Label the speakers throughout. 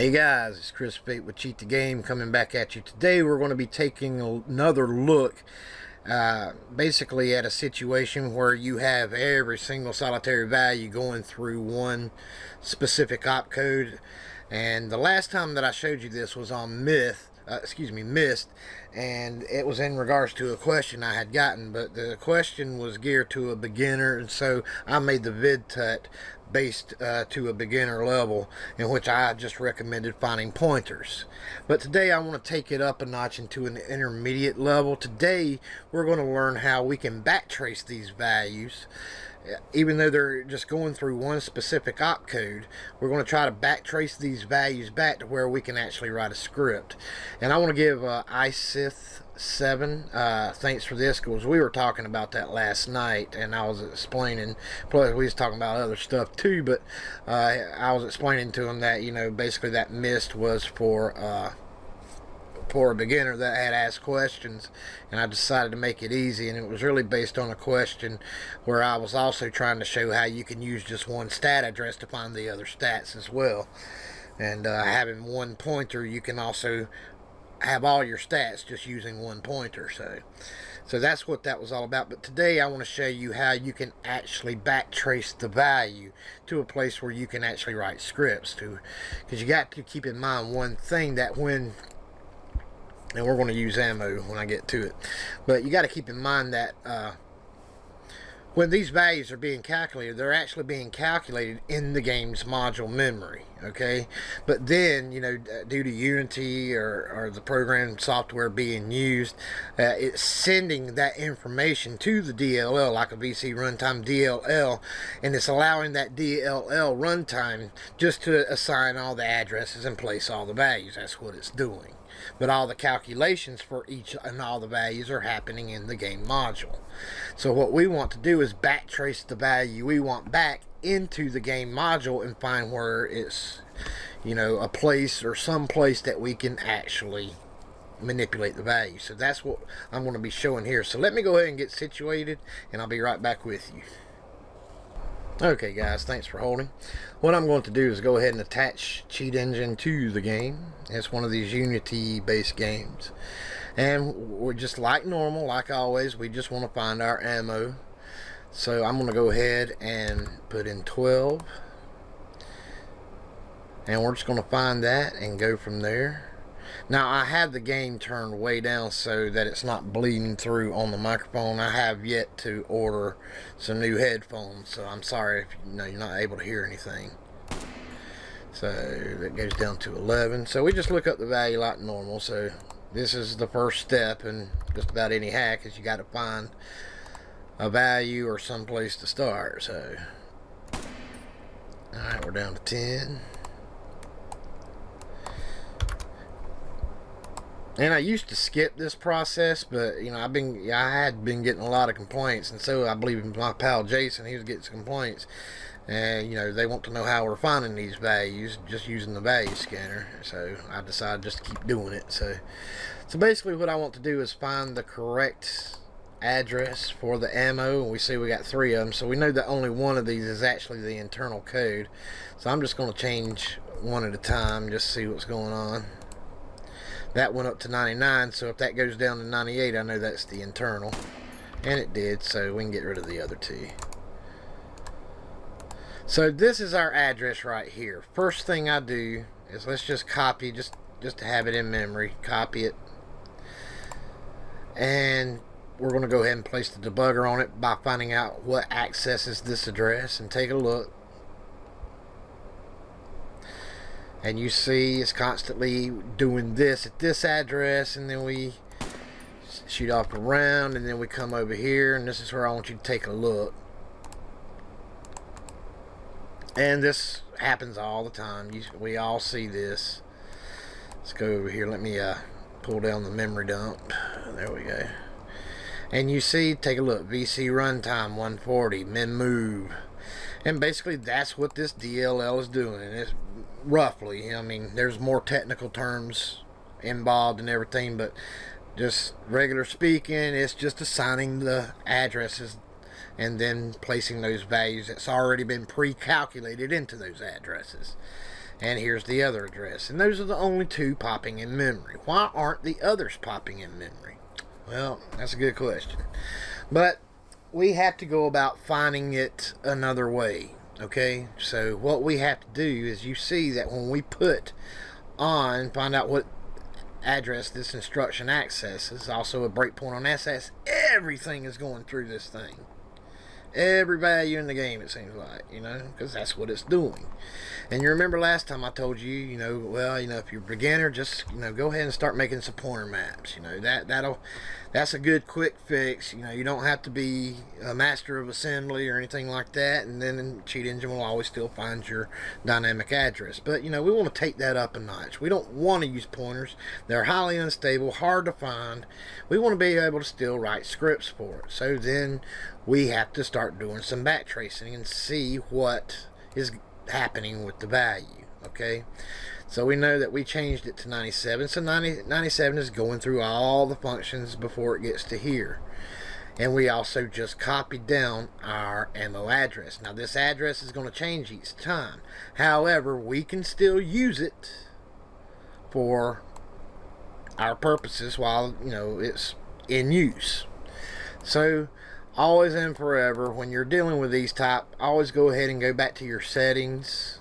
Speaker 1: Hey guys, it's Chris Fayte with Cheat the Game coming back at you. Today we're going to be taking another look basically at a situation where you have every single solitary value going through one specific opcode. And the last time that I showed you this was on Mist, and it was in regards to a question I had gotten, but the question was geared to a beginner, and so I made the vid tut based to a beginner level, in which I just recommended finding pointers. But today I want to take it up a notch into an intermediate level. Today we're going to learn how we can backtrace these values. Even though they're just going through one specific opcode, we're going to try to backtrace these values back to where we can actually write a script. And I want to give ISIF7 thanks for this, because we were talking about that last night, and I was explaining, plus we was talking about other stuff too, but I was explaining to him that, you know, basically that Mist was for a beginner that had asked questions, and I decided to make it easy, and it was really based on a question where I was also trying to show how you can use just one stat address to find the other stats as well. And having one pointer, you can also have all your stats just using one pointer. So that's what that was all about. But today I want to show you how you can actually backtrace the value to a place where you can actually write scripts to, because you got to keep in mind one thing, that when, and we're going to use ammo when I get to it, but you got to keep in mind that when these values are being calculated, they're actually being calculated in the game's module memory, okay? But then, you know, due to Unity or the program software being used, it's sending that information to the DLL, like a VC runtime DLL, and it's allowing that DLL runtime just to assign all the addresses and place all the values. That's what it's doing. But all the calculations for each and all the values are happening in the game module. So what we want to do is backtrace the value we want back into the game module and find where it's, you know, a place or some place that we can actually manipulate the value. So that's what I'm going to be showing here. So let me go ahead and get situated, and I'll be right back with you. Okay guys, thanks for holding. What I'm going to do is go ahead and attach Cheat Engine to the game. It's one of these Unity based games, and we're just like normal, like always, we just want to find our ammo. So I'm going to go ahead and put in 12, and we're just going to find that and go from there. Now I have the game turned way down so that it's not bleeding through on the microphone. I have yet to order some new headphones, so I'm sorry if you're not able to hear anything. So that goes down to 11. So we just look up the value like normal. So this is the first step in just about any hack, is you got to find a value or some place to start. So alright, we're down to 10. And I used to skip this process, but you know, I had been getting a lot of complaints, and so I believe my pal Jason, he was getting some complaints, and you know, they want to know how we're finding these values just using the value scanner. So I decided just to keep doing it. So basically what I want to do is find the correct address for the ammo, and we see we got 3 of them, so we know that only one of these is actually the internal code. So I'm just going to change one at a time, just to see what's going on. That went up to 99, so if that goes down to 98, I know that's the internal. And it did, so we can get rid of the other 2. So this is our address right here. First thing I do is let's just copy, just to have it in memory, copy it. And we're going to go ahead and place the debugger on it by finding out what accesses this address, and take a look. And you see it's constantly doing this at this address, and then we shoot off around, and then we come over here, and this is where I want you to take a look. And this happens all the time. We all see this. Let's go over here. Let me pull down the memory dump. There we go. And you see, take a look, VC runtime 140, min move. And basically that's what this DLL is doing. And it's roughly, I mean, there's more technical terms involved and everything, but just regular speaking, it's just assigning the addresses and then placing those values that's already been pre-calculated into those addresses. and here's the other address. And those are the only two popping in memory. Why aren't the others popping in memory? Well, that's a good question. But we have to go about finding it another way. Okay, so what we have to do is, you see that when we put on, find out what address this instruction accesses, also a breakpoint on SS, everything is going through this thing. Every value in the game, it seems like, because that's what it's doing. And you remember last time I told you, if you're a beginner, just, go ahead and start making some pointer maps. That's a good quick fix. You don't have to be a master of assembly or anything like that, and then Cheat Engine will always still find your dynamic address. But, we want to take that up a notch. We don't want to use pointers. They're highly unstable, hard to find. We want to be able to still write scripts for it. So then we have to start doing some backtracing and see what is happening with the value. Okay, so we know that we changed it to 97, so 97 is going through all the functions before it gets to here. And we also just copied down our ammo address. Now this address is going to change each time. However, we can still use it for our purposes while it's in use. So always and forever, when you're dealing with these type, always go ahead and go back to your settings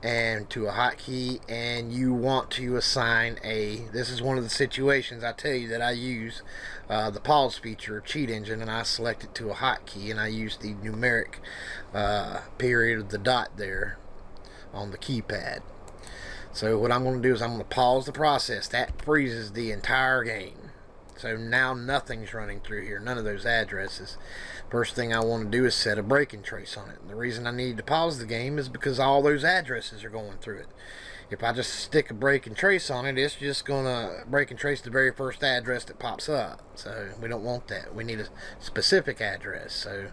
Speaker 1: and to a hotkey, and you want to assign this is one of the situations I tell you that I use the pause feature of Cheat Engine, and I select it to a hotkey, and I use the numeric period of the dot there on the keypad. So what I'm going to do is I'm going to pause the process. That freezes the entire game. So now nothing's running through here, none of those addresses. First thing I want to do is set a break and trace on it. And the reason I need to pause the game is because all those addresses are going through it. If I just stick a break and trace on it, it's just going to break and trace the very first address that pops up. So we don't want that. We need a specific address. So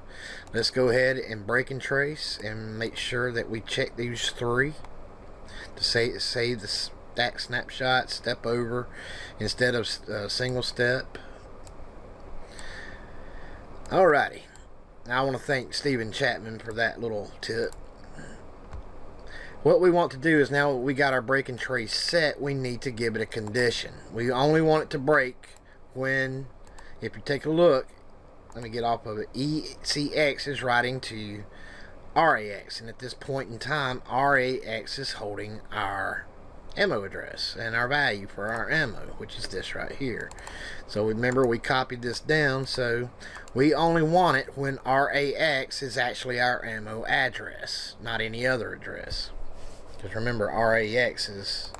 Speaker 1: let's go ahead and break and trace and make sure that we check these three to save the stack snapshot, step over instead of single step. Alrighty, now I want to thank Stephen Chapman for that little tip. What we want to do is, now we got our break and trace set, we need to give it a condition. We only want it to break when, if you take a look, let me get off of it, ECX is writing to RAX, and at this point in time RAX is holding our ammo address and our value for our ammo, which is this right here. So remember, we copied this down, so we only want it when RAX is actually our ammo address, not any other address. Because remember, RAX is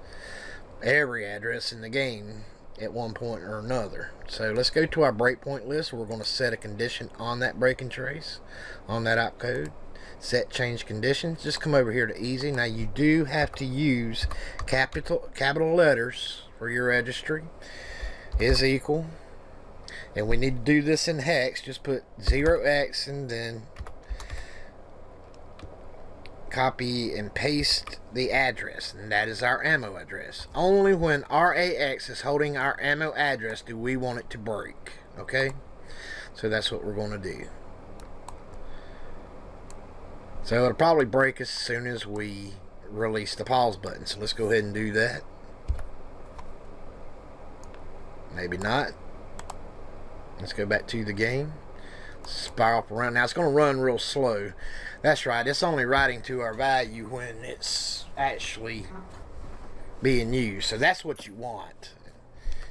Speaker 1: every address in the game at one point or another. So let's go to our breakpoint list. We're going to set a condition on that break and trace, on that opcode. Set change conditions. Just come over here to easy. Now you do have to use capital letters for your registry. Is equal, and we need to do this in hex. Just put 0x and then copy and paste the address, and that is our ammo address. Only when RAX is holding our ammo address do we want it to break. Okay, so that's what we're going to do. So it'll probably break as soon as we release the pause button. So let's go ahead and do that. Maybe not. Let's go back to the game. Spiral up around. Now it's going to run real slow. That's right. It's only writing to our value when it's actually being used. So that's what you want.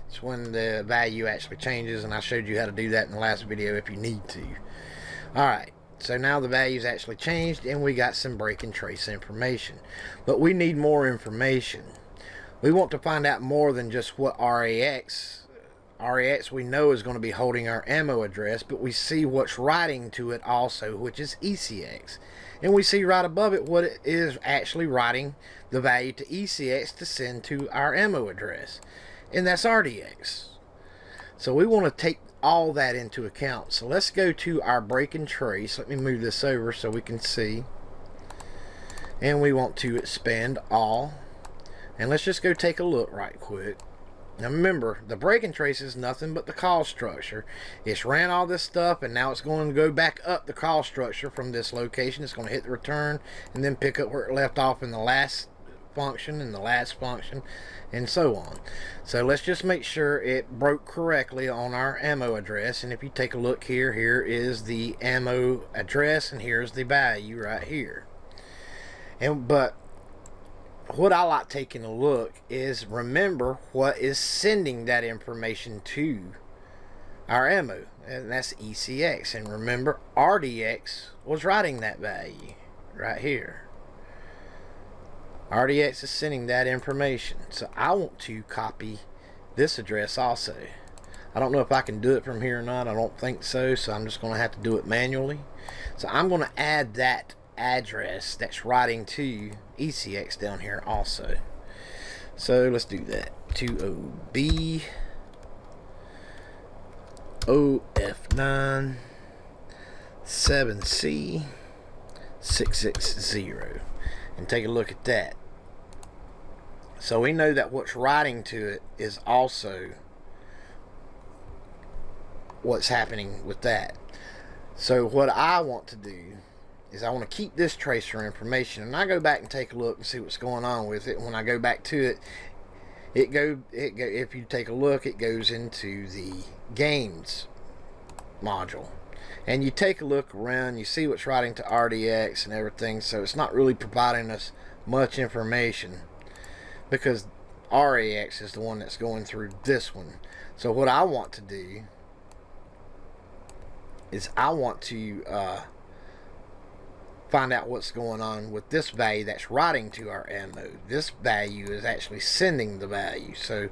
Speaker 1: It's when the value actually changes, and I showed you how to do that in the last video if you need to. Alright. So now the value's actually changed, and we got some break and trace information. But we need more information. We want to find out more than just what RAX we know is going to be holding our ammo address, but we see what's writing to it also, which is ECX. And we see right above it what it is actually writing the value to ECX to send to our ammo address. And that's RDX. So we want to take all that into account. So let's go to our break and trace. Let me move this over so we can see. And we want to expand all. And let's just go take a look right quick. Now remember, the break and trace is nothing but the call structure. It's ran all this stuff, and now it's going to go back up the call structure from this location. It's going to hit the return and then pick up where it left off in the last function and the last function, and so on. So let's just make sure it broke correctly on our ammo address. And if you take a look here, here is the ammo address, and here's the value right here. But what I like taking a look is, remember what is sending that information to our ammo, and that's ECX. And remember, RDX was writing that value right here. RDX is sending that information. So I want to copy this address also. I don't know if I can do it from here or not. I don't think so, so I'm just going to have to do it manually. So I'm going to add that address that's writing to ECX down here also. So let's do that. 2OB OF9 7C 660, and take a look at that. So we know that what's writing to it is also what's happening with that. So what I want to do is I want to keep this tracer information, and I go back and take a look and see what's going on with it. When I go back to it, if you take a look, it goes into the games module, and you take a look around, you see what's writing to RDX and everything. So it's not really providing us much information, because RAX is the one that's going through this one. So what I want to do is I want to find out what's going on with this value that's writing to our ammo. This value is actually sending the value. So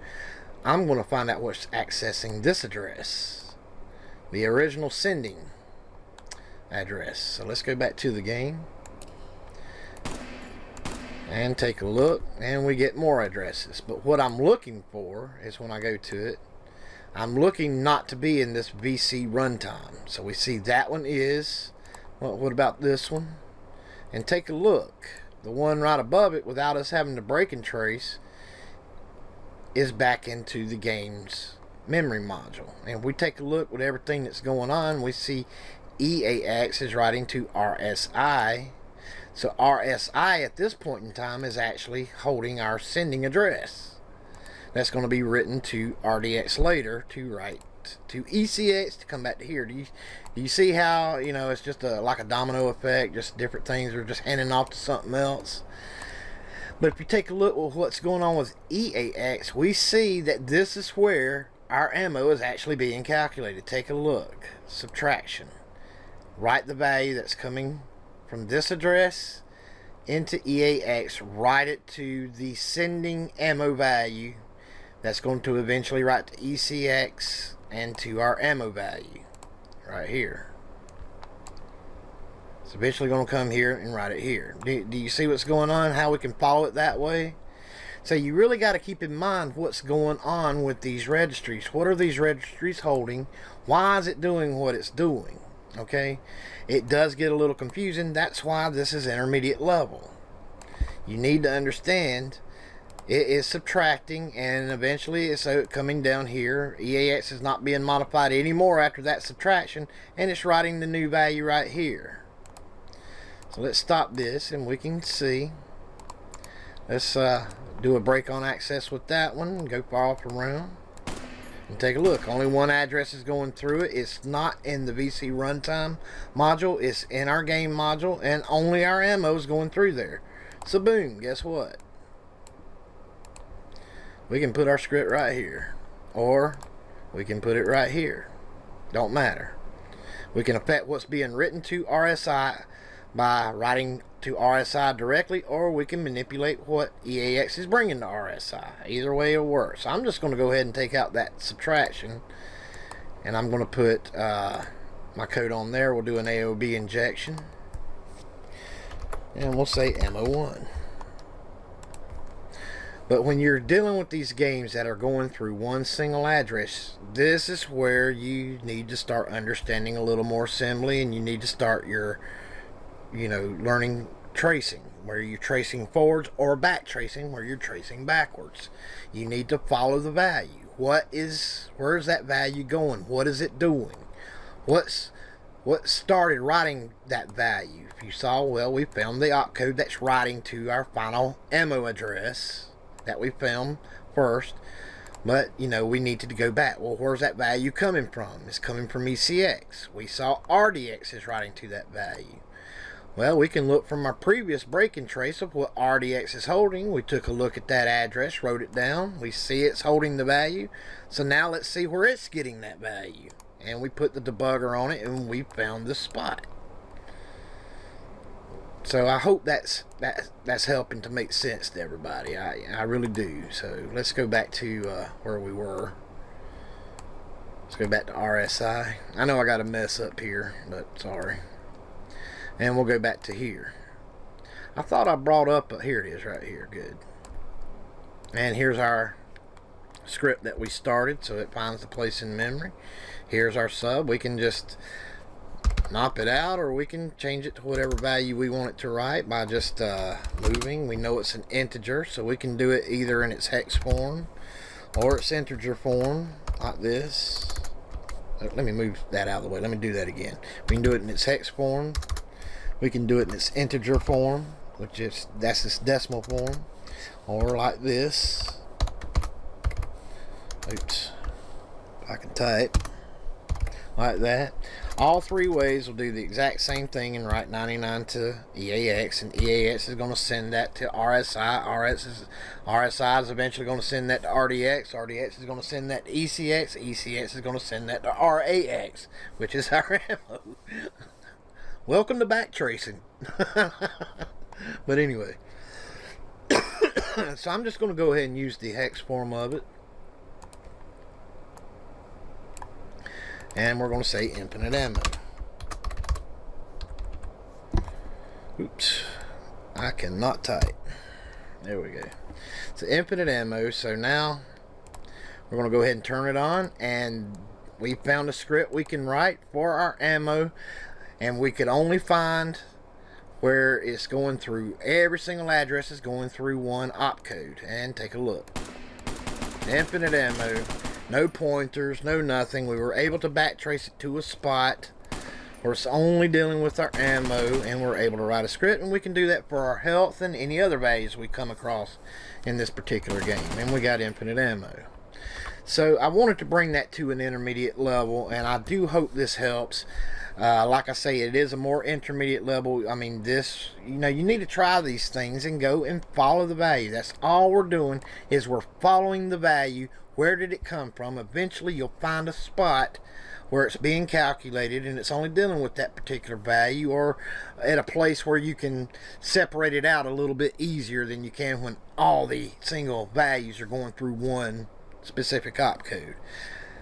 Speaker 1: I'm going to find out what's accessing this address, the original sending address. So let's go back to the game and take a look, and we get more addresses. But what I'm looking for is, when I go to it, I'm looking not to be in this VC runtime. So we see that one is, well, what about this one? And take a look, the one right above it, without us having to break and trace, is back into the game's memory module. And if we take a look with everything that's going on, we see EAX is writing to RSI. So RSI at this point in time is actually holding our sending address. That's going to be written to RDX later to write to ECX to come back to here. Do you see how, you know, it's just like a domino effect, just different things are just handing off to something else. But if you take a look at what's going on with EAX, we see that this is where our ammo is actually being calculated. Take a look. Subtraction. Write the value that's coming from this address into EAX. Write it to the sending ammo value that's going to eventually write to ECX and to our ammo value right here. It's eventually going to come here and write it here. Do you see what's going on? How we can follow it that way? So you really got to keep in mind what's going on with these registries. What are these registries holding? Why is it doing what it's doing? Okay, it does get a little confusing. That's why this is intermediate level. You need to understand it is subtracting, and eventually it's coming down here. EAX is not being modified anymore after that subtraction, and it's writing the new value right here. So let's stop this and we can see. Let's do a break on access with that one, go far off around and take a look. Only one address is going through it. It's not in the VC runtime module, it's in our game module, and only our ammo is going through there. So boom, guess what? We can put our script right here, or we can put it right here. Don't matter. We can affect what's being written to RSI by writing to RSI directly, or we can manipulate what EAX is bringing to RSI. Either way will work. So I'm just going to go ahead and take out that subtraction, and I'm going to put my code on there. We'll do an AOB injection, and we'll say ammo1. But when you're dealing with these games that are going through one single address, this is where you need to start understanding a little more assembly, and you need to start your, learning tracing, where you're tracing forwards, or back tracing, where you're tracing backwards. You need to follow the value. Where is that value going? What is it doing? What's what started writing that value. If you saw, well, we found the opcode that's writing to our final ammo address that we found first. But, you know, we needed to go back. Well, where's that value coming from? It's coming from ECX. We saw RDX is writing to that value. Well, we can look from our previous break-in trace of what RDX is holding. We took a look at that address, wrote it down. We see it's holding the value. So now let's see where it's getting that value. And we put the debugger on it, and we found the spot. So I hope that's helping to make sense to everybody. I really do. So let's go back to where we were. Let's go back to RSI. I know I got a mess up here, but sorry. And we'll go back to here. I thought I brought up, here it is right here, good. And here's our script that we started, so it finds the place in memory. Here's our sub. We can just mop it out, or we can change it to whatever value we want it to write by just moving. We know it's an integer, so we can do it either in its hex form or its integer form, like this. Let me move that out of the way. Let me do that again. We can do it in its hex form. We can do it in its integer form, which is, that's its decimal form, or like this. Oops, I can type like that. All three ways will do the exact same thing and write 99 to EAX, and EAX is going to send that to RSI. RSI is eventually going to send that to RDX. RDX is going to send that to ECX. ECX is going to send that to RAX, which is our ammo. Welcome to backtracing. But anyway, so I'm just going to go ahead and use the hex form of it. And we're going to say infinite ammo. Oops, I cannot type. There we go. It's infinite ammo. So now we're going to go ahead and turn it on, and we found a script we can write for our ammo. And we could only find where it's going through. Every single address is going through one opcode. And take a look. Infinite ammo. No pointers, no nothing. We were able to backtrace it to a spot where it's only dealing with our ammo. And we're able to write a script. And we can do that for our health and any other values we come across in this particular game. And we got infinite ammo. So I wanted to bring that to an intermediate level. And I do hope this helps. Like I say, it is a more intermediate level. I mean, this, you know, you need to try these things and go and follow the value. That's all we're doing, is we're following the value. Where did it come from? Eventually, you'll find a spot where it's being calculated and it's only dealing with that particular value, or at a place where you can separate it out a little bit easier than you can when all the single values are going through one specific opcode.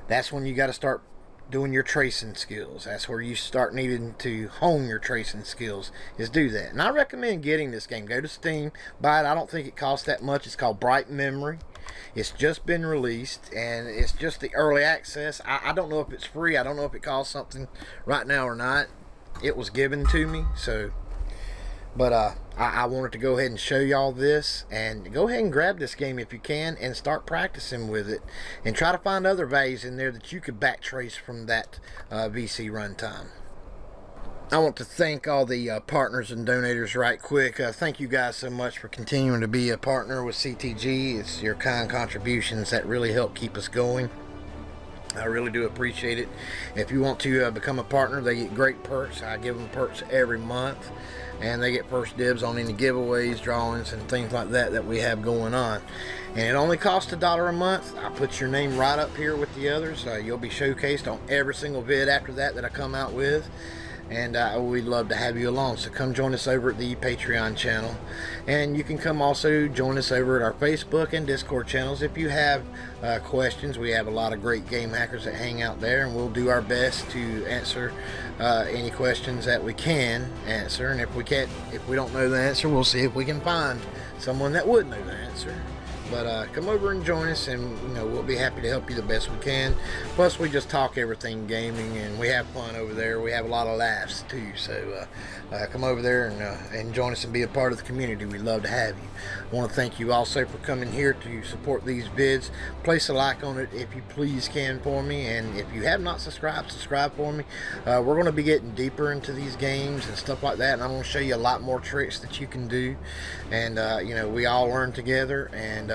Speaker 1: That's when you got to start doing your tracing skills. That's where you start needing to hone your tracing skills, is do that. And I recommend getting this game. Go to Steam, buy it. I don't think it costs that much. It's called Bright Memory. It's just been released, and it's just the early access. I don't know if it's free. I don't know if it costs something right now or not. It was given to me, so. But I wanted to go ahead and show y'all this, and go ahead and grab this game if you can and start practicing with it, and try to find other values in there that you could backtrace from that VC runtime. I want to thank all the partners and donators right quick. Thank you guys so much for continuing to be a partner with CTG. It's your kind contributions that really help keep us going. I really do appreciate it. If you want to become a partner, they get great perks. I give them perks every month, and they get first dibs on any giveaways, drawings, and things like that that we have going on. And it only costs $1 a month. I put your name right up here with the others. You'll be showcased on every single vid after that I come out with. And we'd love to have you along, so come join us over at the Patreon channel, and you can come also join us over at our Facebook and Discord channels if you have questions. We have a lot of great game hackers that hang out there, and we'll do our best to answer any questions that we can answer. And if we don't know the answer, we'll see if we can find someone that would know the answer But come over and join us, and we'll be happy to help you the best we can. Plus, we just talk everything gaming, and we have fun over there. We have a lot of laughs too. So come over there and join us and be a part of the community. We'd love to have you. I want to thank you also for coming here to support these vids. Place a like on it if you please can for me, and if you have not subscribed, subscribe for me. We're going to be getting deeper into these games and stuff like that, and I'm going to show you a lot more tricks that you can do. And we all learn together, and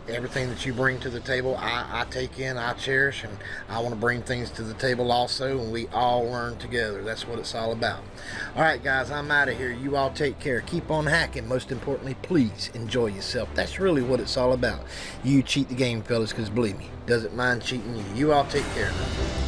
Speaker 1: everything that you bring to the table, I take in, I cherish, and I want to bring things to the table also, and we all learn together. That's what it's all about. Alright guys, I'm out of here. You all take care. Keep on hacking. Most importantly, please enjoy yourself. That's really what it's all about. You cheat the game, fellas, because believe me, doesn't mind cheating you. You all take care now.